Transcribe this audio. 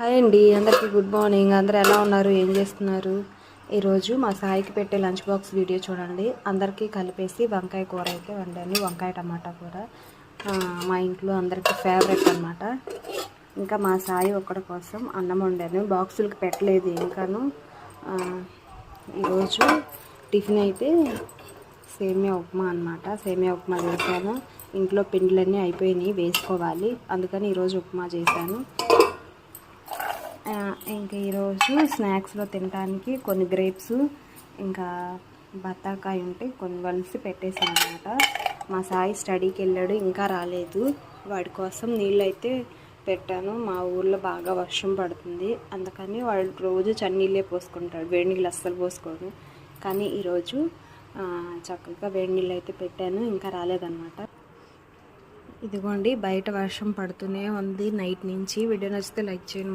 Hi అండి, అందరికీ good morning. అందరూ ఎలా ఉన్నారు, ఏం చేస్తున్నారు? ఈరోజు మా సాయికి పెట్టే లంచ్ బాక్స్ వీడియో చూడండి. అందరికీ కలిపేసి వంకాయ కూర అయితే వండాను, వంకాయ టమాటా కూర. మా ఇంట్లో అందరికీ ఫేవరెట్ అనమాట. ఇంకా మా సాయి ఒక్కడి కోసం అన్నం వండాను, బాక్సులకి పెట్టలేదు ఇంకాను. ఈరోజు టిఫిన్ అయితే సేమియా ఉప్మా అనమాట. సేమియా ఉప్మా చేశాను. ఇంట్లో పిండిలన్నీ అయిపోయినాయి, వేసుకోవాలి, అందుకని ఈరోజు ఉప్మా చేశాను. ఇంకా ఈరోజు స్నాక్స్లో తినడానికి కొన్ని గ్రేప్స్ ఇంకా బత్తాకాయ ఉంటే కొన్ని వలిసి పెట్టేసాను అనమాట. మా సాయి స్టడీకి వెళ్ళాడు, ఇంకా రాలేదు. వాడి కోసం నీళ్ళు అయితే పెట్టాను. మా ఊర్లో బాగా వర్షం పడుతుంది, అందుకని వాడు రోజు చన్నీళ్ళే పోసుకుంటాడు, వేడి నీళ్ళు అస్సలు పోసుకోడు. కానీ ఈరోజు చక్కగా వేడి నీళ్ళు అయితే పెట్టాను, ఇంకా రాలేదన్నమాట. ఇదిగోండి, బయట వర్షం పడుతూనే ఉంది నైట్ నుంచి. వీడియో నచ్చితే లైక్ చేయండి.